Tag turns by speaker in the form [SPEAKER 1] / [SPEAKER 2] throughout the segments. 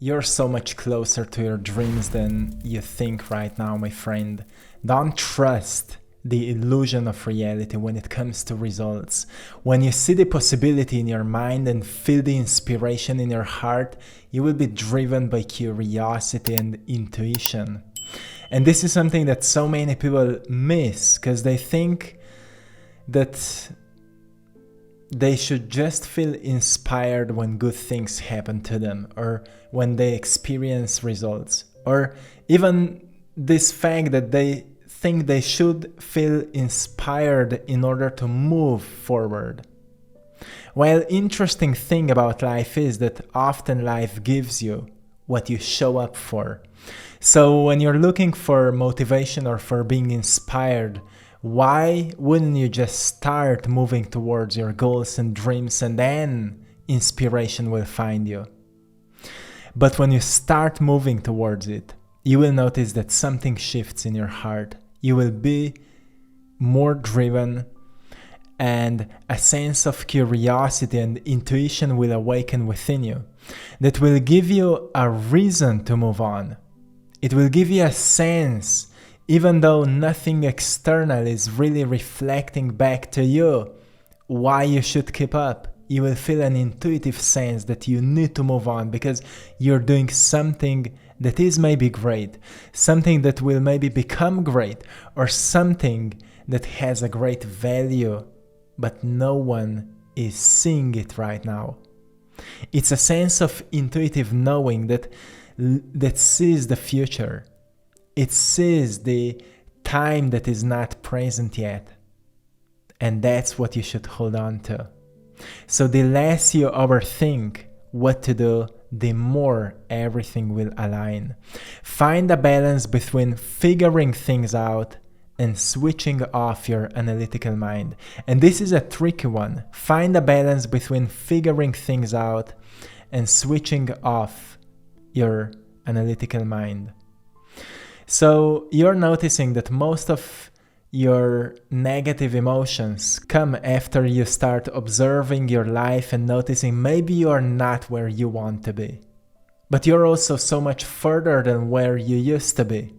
[SPEAKER 1] You're so much closer to your dreams than you think right now, my friend. Don't trust the illusion of reality when it comes to results. When you see the possibility in your mind and feel the inspiration in your heart, you will be driven by curiosity and intuition. And this is something that so many people miss because they think that they should just feel inspired when good things happen to them or when they experience results, or even this fact that they think they should feel inspired in order to move forward. Well, interesting thing about life is that often life gives you what you show up for. So when you're looking for motivation or for being inspired, why wouldn't you just start moving towards your goals and dreams, and then inspiration will find you? But when you start moving towards it, you will notice that something shifts in your heart. You will be more driven, and a sense of curiosity and intuition will awaken within you that will give you a reason to move on. It will give you a sense, even though nothing external is really reflecting back to you why you should keep up. You will feel an intuitive sense that you need to move on because you're doing something that is maybe great, something that will maybe become great, or something that has a great value, but no one is seeing it right now. It's a sense of intuitive knowing that sees the future. It sees the time that is not present yet. And that's what you should hold on to. So the less you overthink what to do, the more everything will align. Find a balance between figuring things out and switching off your analytical mind. And this is a tricky one. Find a balance between figuring things out and switching off your analytical mind. So you're noticing that most of your negative emotions come after you start observing your life and noticing maybe you're not where you want to be, but you're also so much further than where you used to be.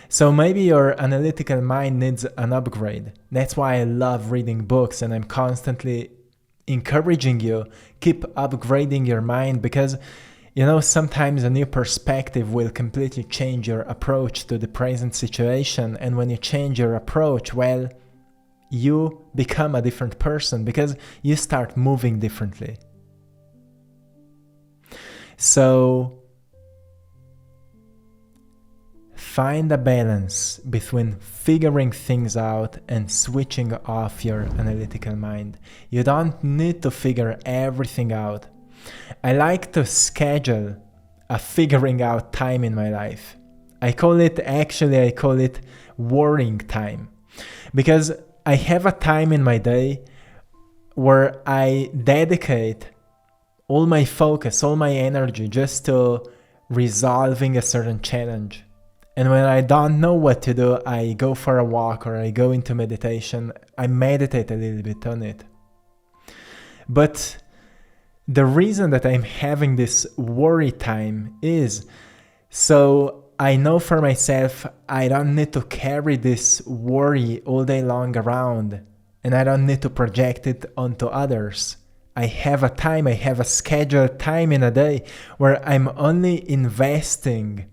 [SPEAKER 1] So maybe your analytical mind needs an upgrade. That's why I love reading books, and I'm constantly encouraging you, keep upgrading your mind, because sometimes a new perspective will completely change your approach to the present situation. And when you change your approach, well, you become a different person because you start moving differently. So find a balance between figuring things out and switching off your analytical mind. You don't need to figure everything out. I like to schedule a figuring out time in my life. I call it worrying time, because I have a time in my day where I dedicate all my focus, all my energy just to resolving a certain challenge. And when I don't know what to do, I go for a walk or I go into meditation. I meditate a little bit on it. But the reason that I'm having this worry time is so I know for myself I don't need to carry this worry all day long around, and I don't need to project it onto others. I have a scheduled time in a day where I'm only investing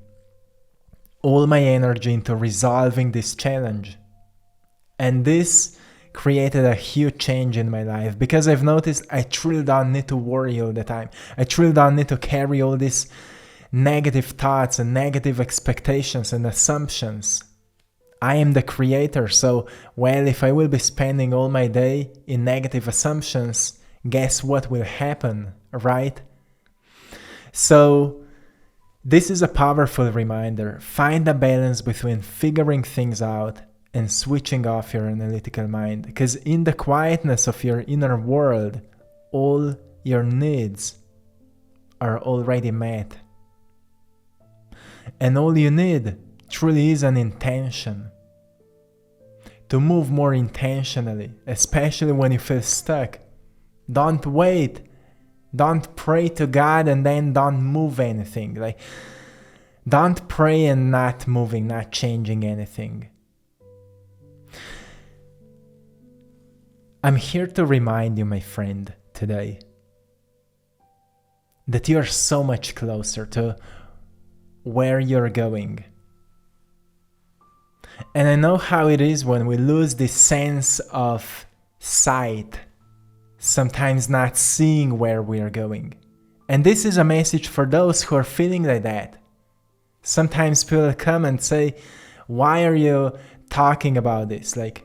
[SPEAKER 1] all my energy into resolving this challenge. And this created a huge change in my life because I've noticed I truly don't need to worry all the time. I truly don't need to carry all these negative thoughts and negative expectations and assumptions. I am the creator, so if I will be spending all my day in negative assumptions, guess what will happen, right? So this is a powerful reminder. Find a balance between figuring things out and switching off your analytical mind, because in the quietness of your inner world, all your needs are already met. And all you need truly is an intention. To move more intentionally, especially when you feel stuck. Don't wait Don't pray to God and then don't move anything. Like, don't pray and not moving, not changing anything. I'm here to remind you, my friend, today, that you're so much closer to where you're going. And I know how it is when we lose this sense of sight, sometimes not seeing where we are going. And this is a message for those who are feeling like that. Sometimes people come and say, why are you talking about this? Like,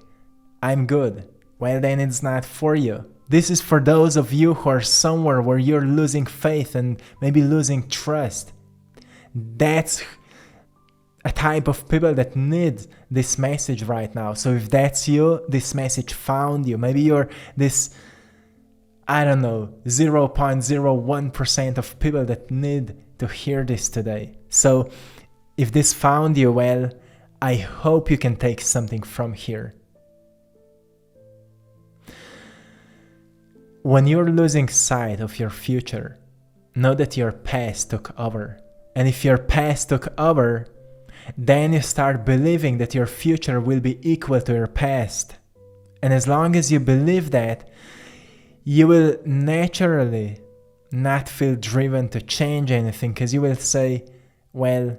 [SPEAKER 1] I'm good. Well, then it's not for you. This is for those of you who are somewhere where you're losing faith and maybe losing trust. That's a type of people that need this message right now. So if that's you, this message found you. Maybe you're this, 0.01% of people that need to hear this today. So if this found you, well, I hope you can take something from here. When you're losing sight of your future, know that your past took over. And if your past took over, then you start believing that your future will be equal to your past. And as long as you believe that, you will naturally not feel driven to change anything, because you will say, well,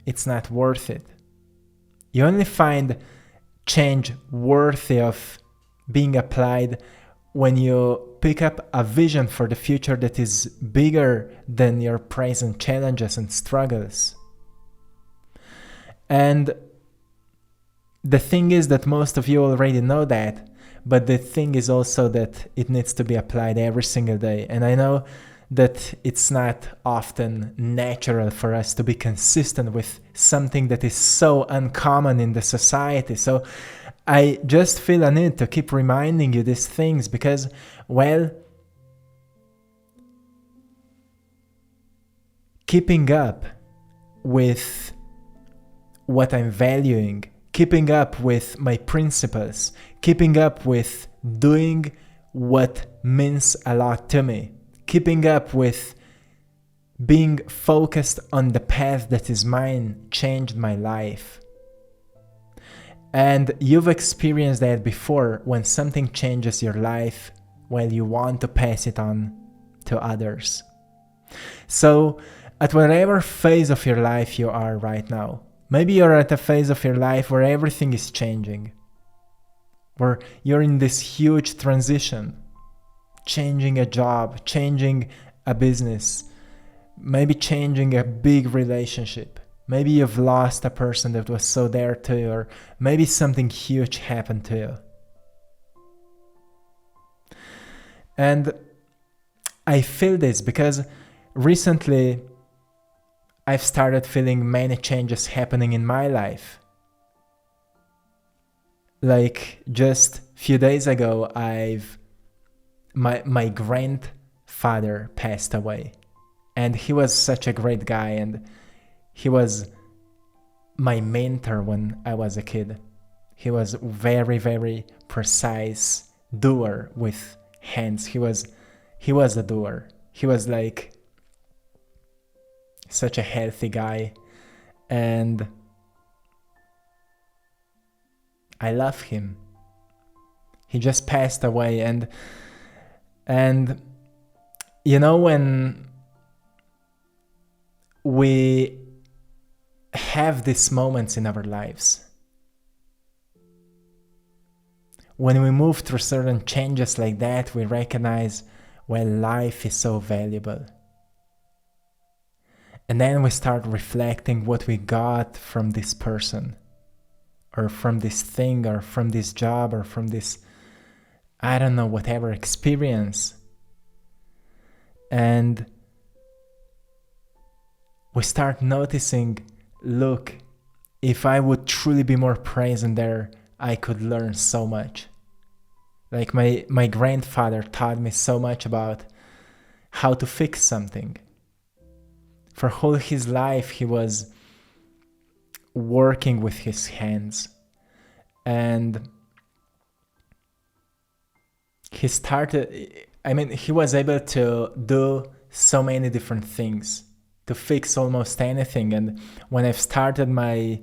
[SPEAKER 1] it's not worth it. You only find change worthy of being applied when you pick up a vision for the future that is bigger than your present challenges and struggles. And the thing is that most of you already know that, but the thing is also that it needs to be applied every single day. And I know that it's not often natural for us to be consistent with something that is so uncommon in the society. So I just feel a need to keep reminding you these things because, well, keeping up with what I'm valuing, keeping up with my principles, keeping up with doing what means a lot to me, keeping up with being focused on the path that is mine changed my life. And you've experienced that before. When something changes your life, well, you want to pass it on to others. So at whatever phase of your life you are right now, maybe you're at a phase of your life where everything is changing, where you're in this huge transition, changing a job, changing a business, maybe changing a big relationship. Maybe you've lost a person that was so dear to you, or maybe something huge happened to you. And I feel this because recently I've started feeling many changes happening in my life. Like just a few days ago, my grandfather passed away, and he was such a great guy, and he was my mentor when I was a kid. He was very, very precise doer with hands. He was a doer. He was like such a healthy guy, and I love him. He just passed away, and you know, when we have these moments in our lives, when we move through certain changes like that, we recognize, well, life is so valuable. And then we start reflecting what we got from this person, or from this thing, or from this job, or from this, I don't know, whatever experience. And we start noticing, look, if I would truly be more present there, I could learn so much. Like my grandfather taught me so much about how to fix something. For whole his life, he was working with his hands. And he started, I mean, he was able to do so many different things, to fix almost anything. And when I've started my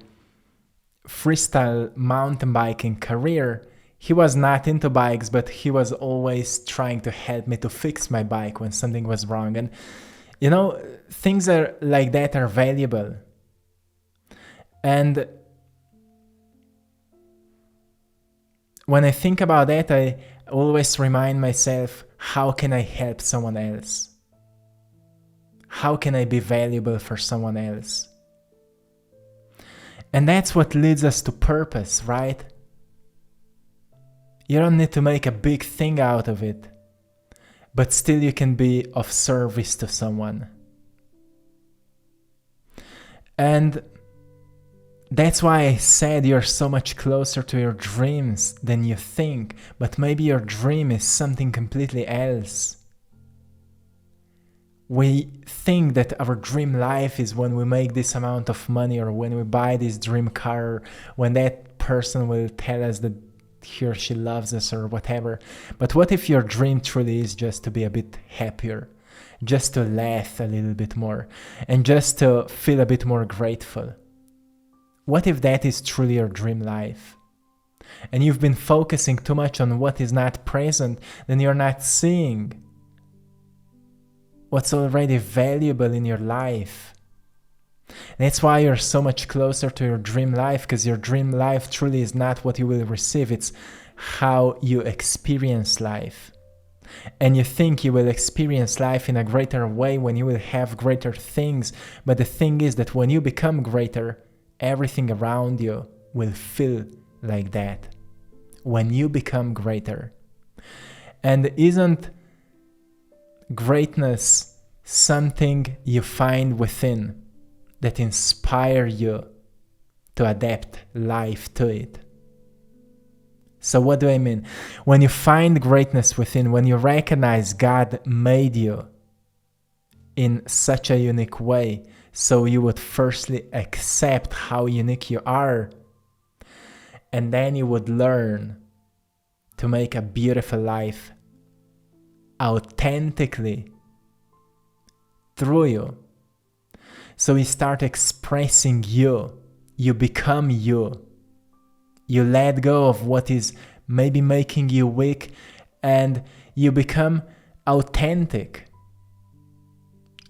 [SPEAKER 1] freestyle mountain biking career, he was not into bikes, but he was always trying to help me to fix my bike when something was wrong. And you know, things are like that are valuable. And when I think about that, I always remind myself, how can I help someone else? How can I be valuable for someone else? And that's what leads us to purpose, right? You don't need to make a big thing out of it, but still you can be of service to someone. And that's why I said you're so much closer to your dreams than you think, but maybe your dream is something completely else. We think that our dream life is when we make this amount of money, or when we buy this dream car, or when that person will tell us that he or she loves us, or whatever. But what if your dream truly is just to be a bit happier, just to laugh a little bit more, and just to feel a bit more grateful? What if that is truly your dream life? And you've been focusing too much on what is not present, then you're not seeing what's already valuable in your life. That's why you're so much closer to your dream life, because your dream life truly is not what you will receive, it's how you experience life. And you think you will experience life in a greater way when you will have greater things, but the thing is that when you become greater, everything around you will feel like that. When you become greater. And isn't greatness something you find within that inspire you to adapt life to it? So what do I mean? When you find greatness within, when you recognize God made you in such a unique way, so you would firstly accept how unique you are, and then you would learn to make a beautiful life authentically through you. So you start expressing you. You become you. You let go of what is maybe making you weak, and you become authentic,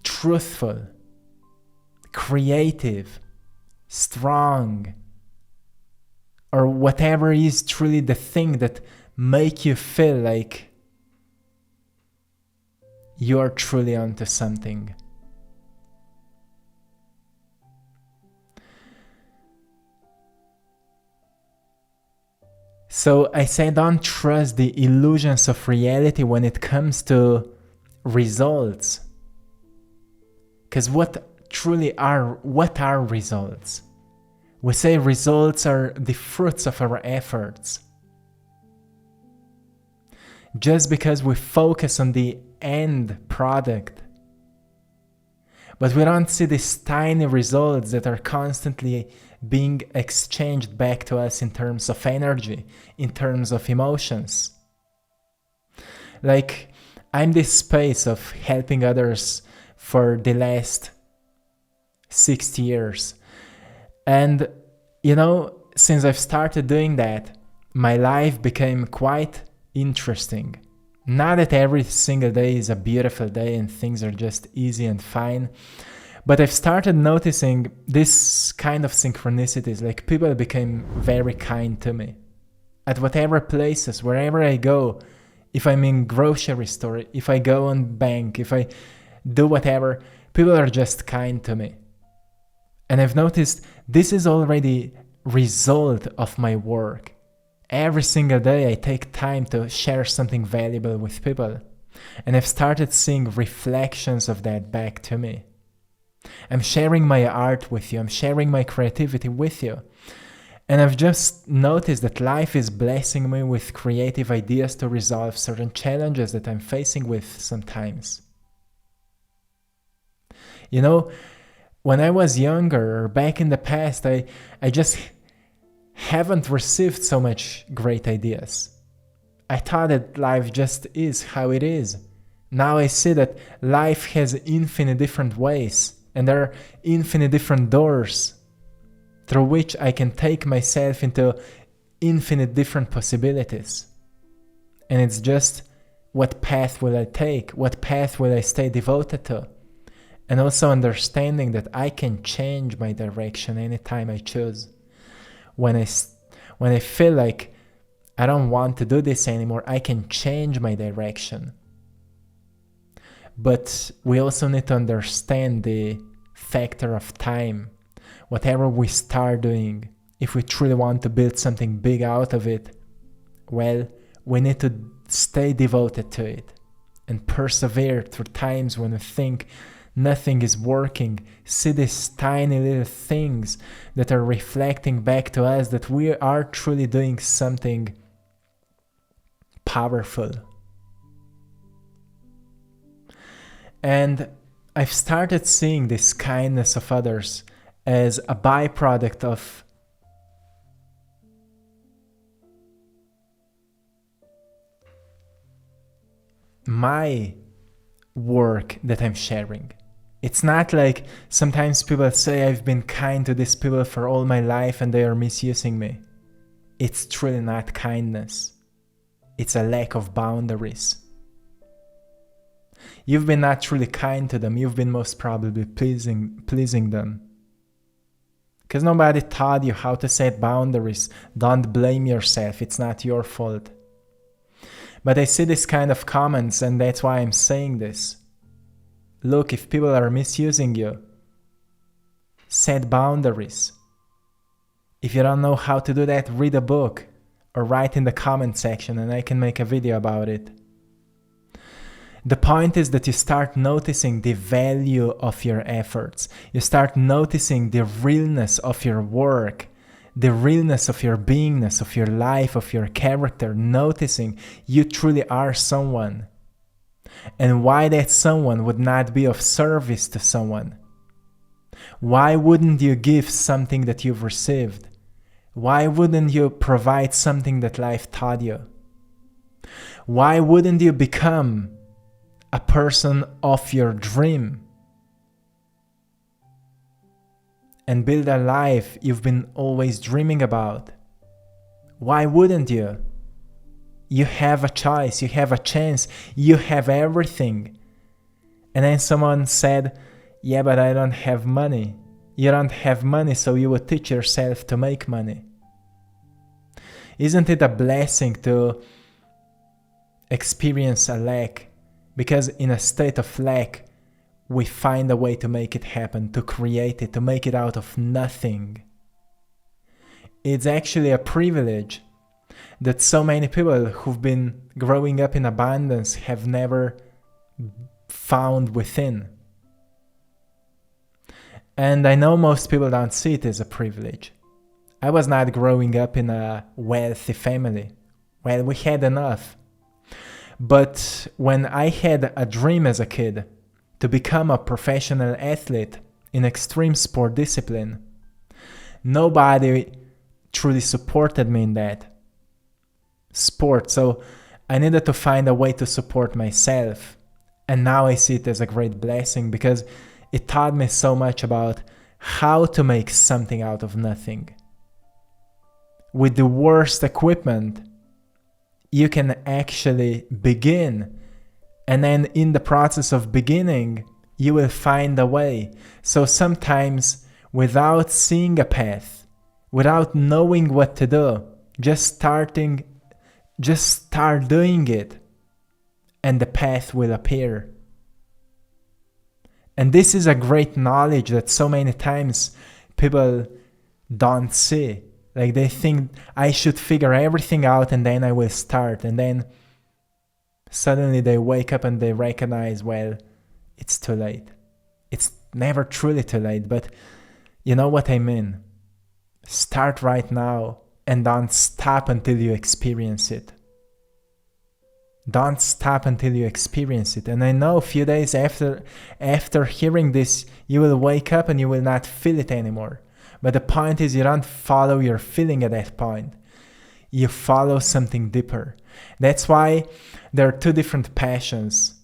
[SPEAKER 1] truthful, creative, strong, or whatever is truly the thing that make you feel like you're truly onto something. So I say, don't trust the illusions of reality when it comes to results. Because what are results? We say results are the fruits of our efforts. Just because we focus on the end product, but we don't see these tiny results that are constantly being exchanged back to us in terms of energy, in terms of emotions. Like, I'm this space of helping others for the last 60 years. And, you know, since I've started doing that, my life became quite interesting. Not that every single day is a beautiful day and things are just easy and fine, but I've started noticing this kind of synchronicities, like people became very kind to me. At whatever places, wherever I go, if I'm in grocery store, if I go on bank, if I do whatever, people are just kind to me. And I've noticed this is already result of my work. Every single day I take time to share something valuable with people. And I've started seeing reflections of that back to me. I'm sharing my art with you. I'm sharing my creativity with you. And I've just noticed that life is blessing me with creative ideas to resolve certain challenges that I'm facing with sometimes. You know, when I was younger, or back in the past, I just haven't received so much great ideas. I thought that life just is how it is. Now I see that life has infinite different ways, and there are infinite different doors through which I can take myself into infinite different possibilities. And it's just, what path will I take? What path will I stay devoted to? And also understanding that I can change my direction anytime I choose. When I feel like I don't want to do this anymore, I can change my direction. But we also need to understand the factor of time. Whatever we start doing, if we truly want to build something big out of it, well, we need to stay devoted to it and persevere through times when we think nothing is working. See these tiny little things that are reflecting back to us that we are truly doing something powerful. And I've started seeing this kindness of others as a byproduct of my work that I'm sharing. It's not like sometimes people say I've been kind to these people for all my life and they are misusing me. It's truly not kindness. It's a lack of boundaries. You've been not truly kind to them. You've been most probably pleasing them. Because nobody taught you how to set boundaries. Don't blame yourself. It's not your fault. But I see this kind of comments, and that's why I'm saying this. Look, if people are misusing you, set boundaries. If you don't know how to do that, read a book or write in the comment section and I can make a video about it. The point is that you start noticing the value of your efforts. You start noticing the realness of your work, the realness of your beingness, of your life, of your character, noticing you truly are someone. And why that someone would not be of service to someone? Why wouldn't you give something that you've received? Why wouldn't you provide something that life taught you? Why wouldn't you become a person of your dream and build a life you've been always dreaming about? Why wouldn't you? You have a choice, you have a chance, you have everything. And then someone said, yeah, but I don't have money. You don't have money, so you would teach yourself to make money. Isn't it a blessing to experience a lack? Because in a state of lack, we find a way to make it happen, to create it, to make it out of nothing. It's actually a privilege that so many people who've been growing up in abundance have never found within. And I know most people don't see it as a privilege. I was not growing up in a wealthy family. Well, we had enough. But when I had a dream as a kid to become a professional athlete in extreme sport discipline, nobody truly supported me in that sport. So I needed to find a way to support myself. And now I see it as a great blessing because it taught me so much about how to make something out of nothing. With the worst equipment, you can actually begin. And then in the process of beginning, you will find a way. So sometimes without seeing a path, without knowing what to do, just start doing it and the path will appear. And this is a great knowledge that so many times people don't see. Like they think I should figure everything out and then I will start. And then suddenly they wake up and they recognize, well, it's too late. It's never truly too late, but you know what I mean? Start right now and don't stop until you experience it. Don't stop until you experience it. And I know a few days after hearing this, you will wake up and you will not feel it anymore. But the point is you don't follow your feeling at that point. You follow something deeper. That's why there are two different passions.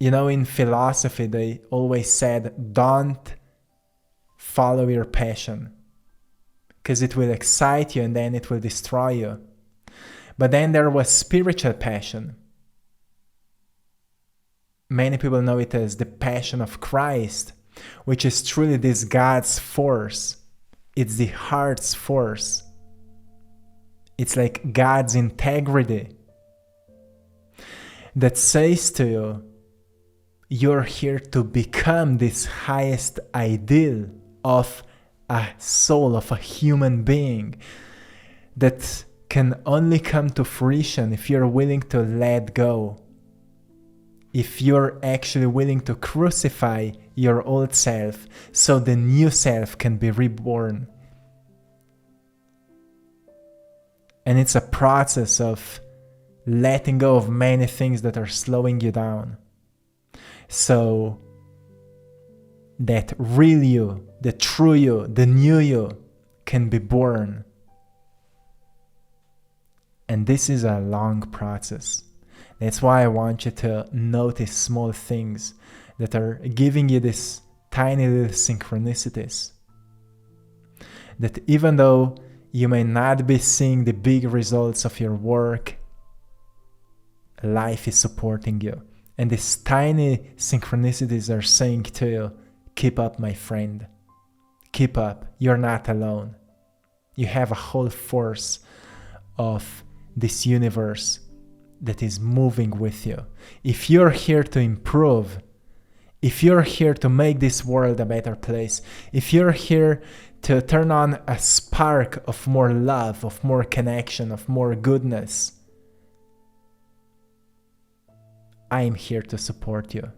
[SPEAKER 1] You know, in philosophy, they always said, don't follow your passion, because it will excite you and then it will destroy you. But then there was spiritual passion. Many people know it as the passion of Christ, which is truly this God's force. It's the heart's force. It's like God's integrity that says to you, you're here to become this highest ideal of a soul, of a human being, that can only come to fruition if you're willing to let go. If you're actually willing to crucify your old self so the new self can be reborn. And it's a process of letting go of many things that are slowing you down, so that real you, the true you, the new you can be born. And this is a long process. That's why I want you to notice small things that are giving you this tiny little synchronicities. That even though you may not be seeing the big results of your work, life is supporting you. And these tiny synchronicities are saying to you, keep up, my friend. Keep up. You're not alone. You have a whole force of this universe that is moving with you. If you're here to improve, if you're here to make this world a better place, if you're here to turn on a spark of more love, of more connection, of more goodness, I'm here to support you.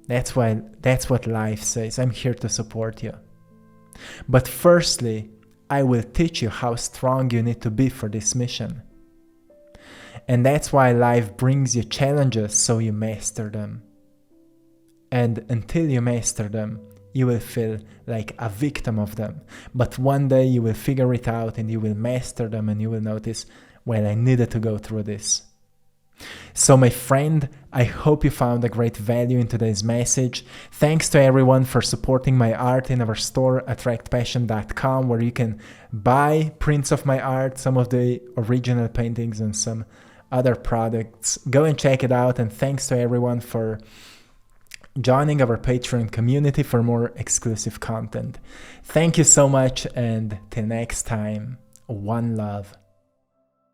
[SPEAKER 1] That's what life says. I'm here to support you. But firstly, I will teach you how strong you need to be for this mission. And that's why life brings you challenges, so you master them. And until you master them, you will feel like a victim of them. But one day you will figure it out and you will master them, and you will notice, well, I needed to go through this. So my friend, I hope you found a great value in today's message. Thanks to everyone for supporting my art in our store, AttractPassion.com, where you can buy prints of my art, some of the original paintings and some other products. Go and check it out. And thanks to everyone for joining our Patreon community for more exclusive content. Thank you so much, and till next time, one love.